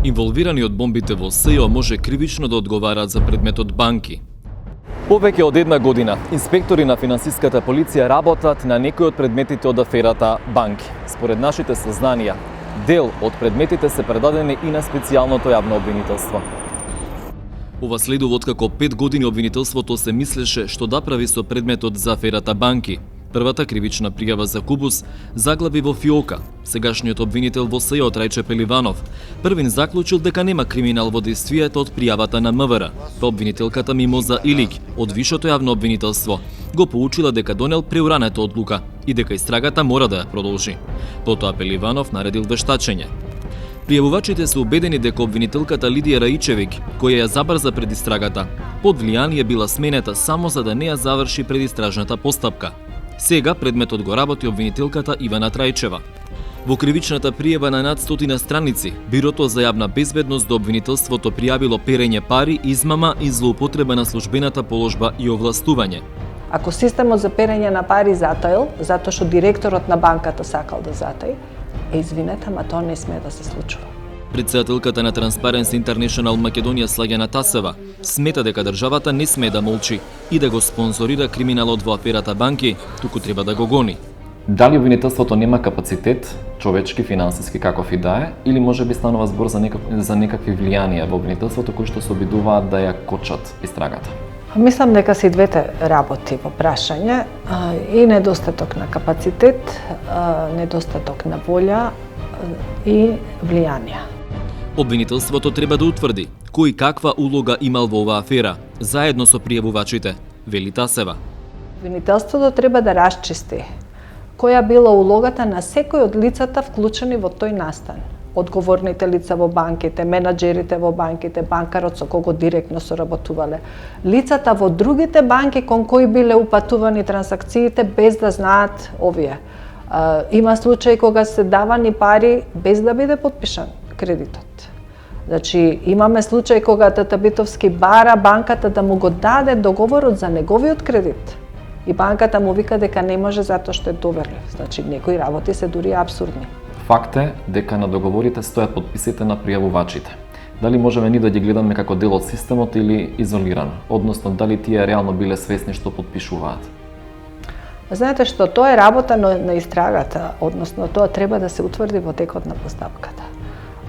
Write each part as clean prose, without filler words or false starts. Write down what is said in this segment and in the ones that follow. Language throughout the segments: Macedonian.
Инволвирани од бомбите во СЈО може кривично да одговараат за предметот банки. Повеќе од една година, инспектори на финансиската полиција работат на некои од предметите од аферата банки. Според нашите сознанија, дел од предметите се предадени и на специјалното јавно обвинителство. Ова следува откако 5 години обвинителството се мислеше што да прави со предметот за аферата банки. Првата кривична пријава за Кубус заглави во ФИОКа. Сегашниот обвинител во СЈО Трајче Пеливанов првин заклучил дека нема криминал во действието од пријавата на МВР. Па обвинителката Мимоза Илик од Вишето јавно обвинителство го поучила дека донел преуранета одлука и дека истрагата мора да ја продолжи. Потоа Пеливанов наредил вештачење. Пријавувачите се убедени дека обвинителката Лидија Раичевик, која ја забрза пред истрагата, под влијание била сменета само за да не ја заврши предистражната постапка. Сега предметот го работи обвинителката Ивана Трајчева. Во кривичната пријава на над 100 страници, Бирото за јавна безбедност до обвинителството пријавило перење пари, измама и злоупотреба на службената положба и овластување. Ако системот за перење на пари затоил, затоа што директорот на банката сакал да затои, извинете, ама тоа не смее да се случува. Претседателката на Transparency International Македонија Слагјана Тасева смета дека државата не смее да молчи и да го спонзорира криминалот во аферата банки, туку треба да го гони. Дали обвинителството нема капацитет, човечки, финансиски, каков и да е, или може би станува збор за некакви влијанија во обвинителството кои што се обидуваат да ја кочат истрагата? Мислам дека се двете работи во прашање, и недостаток на капацитет, недостаток на волја и влијанија. Обвинителството треба да утврди кој каква улога имал во оваа афера, заедно со пријавувачите, вели Тасева. Обвинителството треба да расчисти која била улогата на секој од лицата вклучени во тој настан. Одговорните лица во банките, менаџерите во банките, банкарот со кого директно соработувале, лицата во другите банки кон кои биле упатувани трансакциите без да знаат овие. Има случаи кога се давани пари без да биде подпишан кредитот. Значи, имаме случај кога Татабитовски бара банката да му го даде договорот за неговиот кредит. И банката му вика дека не може затоа што е доверлив. Значи, некои работи се дури абсурдни. Факт е дека на договорите стојат подписите на пријавувачите. Дали можеме ни да ги гледаме како дел од системот или изолирано? Односно, дали тие реално биле свесни што подпишуваат? Знаете што, тоа е работа на истрагата, односно тоа треба да се утврди во текот на постапката.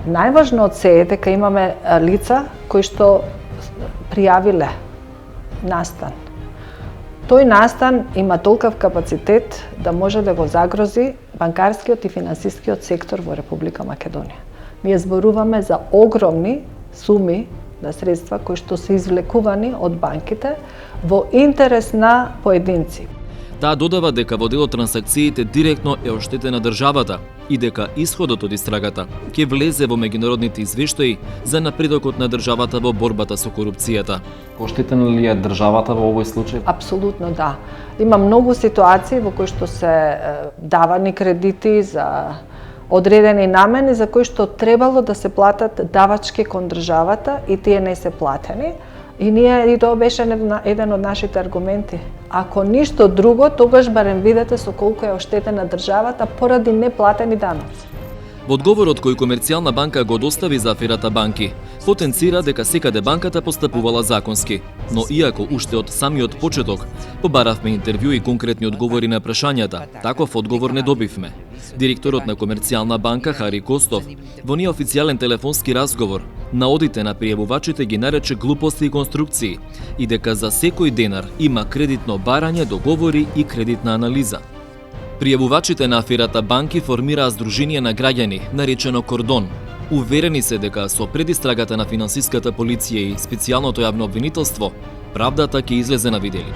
Најважно од се е дека имаме лица кои што пријавиле настан. Тој настан има толкав капацитет да може да го загрози банкарскиот и финансискиот сектор во Република Македонија. Ние зборуваме за огромни суми на средства кои што се извлекувани од банките во интерес на поединци. Таа додава дека во дел од трансакциите директно е оштетена државата и дека исходот од истрагата ќе влезе во меѓународните извештаи за напредокот на државата во борбата со корупцијата. Оштетена ли е државата во овој случај? Апсолутно да. Има многу ситуации во кои што се давани кредити за одредени намени за кои што требало да се платат давачки кон државата и тие не се платени. И тоа беше еден од нашите аргументи. Ако ништо друго, тогаш барем видете со колку е оштетена државата поради неплатени даноци. Во одговорот кој Комерцијална банка го достави за аферата банки, потенцира дека секаде банката постапувала законски. Но иако уште од самиот почеток побаравме интервју и конкретни одговори на прашањата, таков одговор не добивме. Директорот на Комерцијална банка Хари Костов во неофицијален телефонски разговор на одите на пријавувачите ги нарече глупости и конструкции и дека за секој денар има кредитно барање, договори и кредитна анализа. Пријавувачите на аферата банки формираа здружение на граѓани, наречено Кордон. Уверени се дека со предистрагата на финансиската полиција и специјалното јавно обвинителство, правдата ќе излезе на видели.